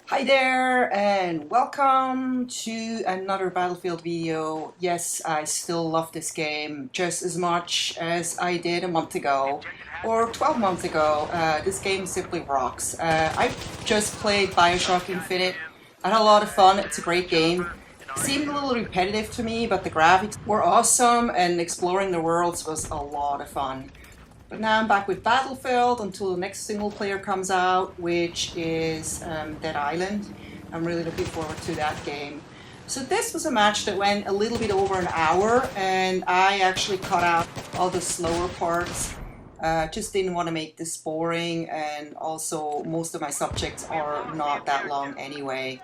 Hi there and welcome to another Battlefield video. Yes, I still love this game just as much as I did a month ago or 12 months ago. This game simply rocks. I just played Bioshock Infinite. I had a lot of fun. It's a great game. Seemed a little repetitive to me, but the graphics were awesome and exploring the worlds was a lot of fun. But now I'm back with Battlefield until the next single player comes out, which is Dead Island. I'm really looking forward to that game. So this was a match that went a little bit over an hour, and I actually cut out all the slower parts. Just didn't want to make this boring, and also most of my subjects are not that long anyway.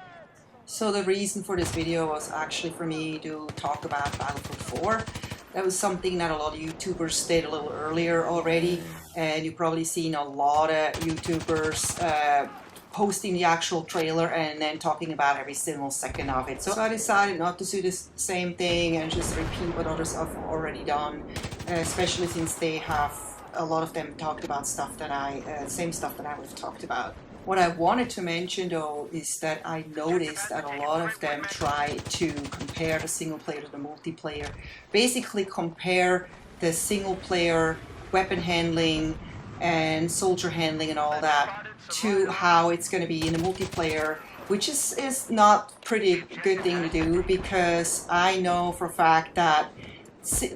So the reason for this video was actually for me to talk about Battlefield 4. That was something that a lot of YouTubers did a little earlier already, and you've probably seen a lot of YouTubers posting the actual trailer and then talking about every single second of it. So I decided not to do this same thing and just repeat what others have already done, especially since they have, a lot of them talked about stuff that same stuff that I would have talked about. What I wanted to mention though is that I noticed that a lot of them try to compare the single player to the multiplayer. Basically compare the single player weapon handling and soldier handling and all that to how it's going to be in the multiplayer, which is not pretty good thing to do, because I know for a fact that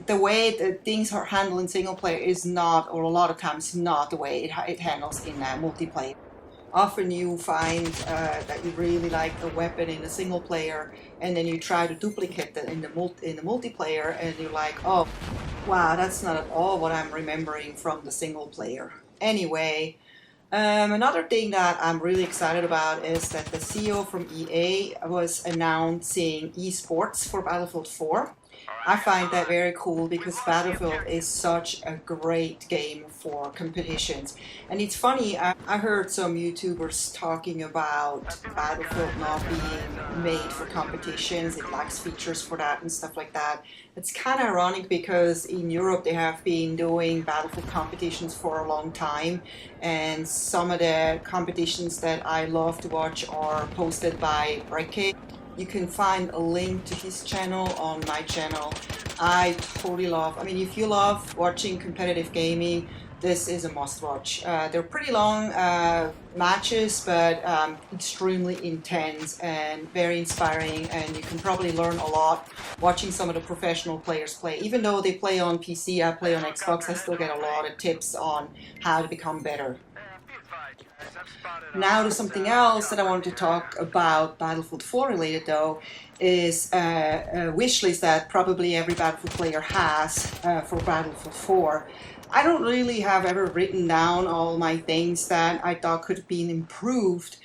the way that things are handled in single player is not, or a lot of times not, the way it handles in multiplayer. Often you find that you really like a weapon in a single player, and then you try to duplicate that in the multiplayer, and you're like, oh, wow, that's not at all what I'm remembering from the single player. Anyway, another thing that I'm really excited about is that the CEO from EA was announcing eSports for Battlefield 4. I find that very cool because Battlefield is such a great game for competitions. And it's funny, I heard some YouTubers talking about Battlefield not being made for competitions, it lacks features for that and stuff like that. It's kind of ironic because in Europe they have been doing Battlefield competitions for a long time, and some of the competitions that I love to watch are posted by Brekke. You can find a link to his channel on my channel. I totally love, I mean, if you love watching competitive gaming, this is a must-watch. They're pretty long matches, but extremely intense and very inspiring, and you can probably learn a lot watching some of the professional players play. Even though they play on PC, I play on Xbox, I still get a lot of tips on how to become better. Now to something else that I wanted to talk about Battlefield 4 related though, is a wish list that probably every Battlefield player has for Battlefield 4. I don't really have ever written down all my things that I thought could have been improved,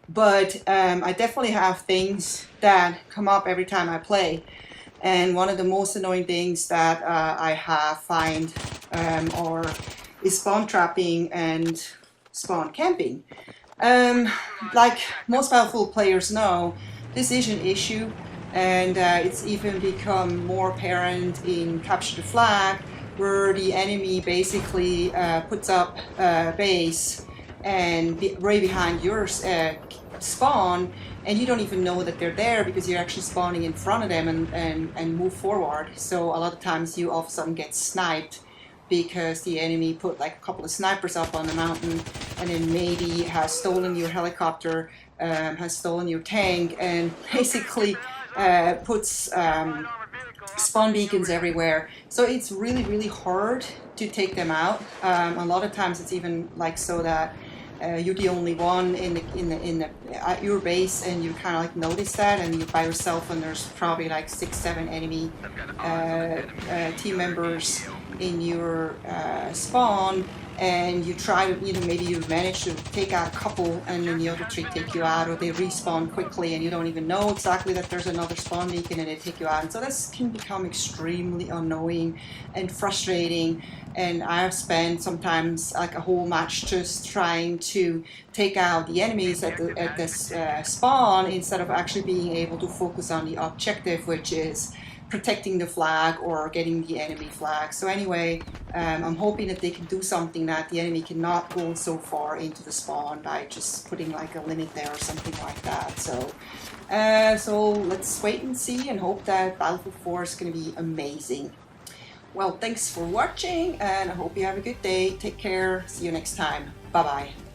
but I definitely have things that come up every time I play. And one of the most annoying things that I have find is spawn trapping and spawn camping. Like most Battlefield players know, this is an issue, and it's even become more apparent in Capture the Flag, where the enemy basically puts up a base and right behind your spawn, and you don't even know that they're there because you're actually spawning in front of them and move forward. So a lot of times you all of a sudden get sniped because the enemy put like a couple of snipers up on the mountain, and then maybe has stolen your helicopter, has stolen your tank, and basically puts spawn beacons everywhere. So it's really, really hard to take them out. A lot of times it's even like so that you're the only one at your base, and you kind of like notice that, and you're by yourself, and there's probably like 6-7 enemy team members in your spawn, and you try to, maybe you manage to take out a couple, and then the other three take you out, or they respawn quickly, and you don't even know exactly that there's another spawn beacon, and they take you out. And so this can become extremely annoying and frustrating. And I've spent sometimes like a whole match just trying to take out the enemies at this spawn, instead of actually being able to focus on the objective, which is protecting the flag or getting the enemy flag. So anyway, I'm hoping that they can do something that the enemy cannot go so far into the spawn by just putting like a limit there or something like that. So let's wait and see and hope that Battlefield 4 is going to be amazing. Well, thanks for watching, and I hope you have a good day. Take care. See you next time. Bye-bye.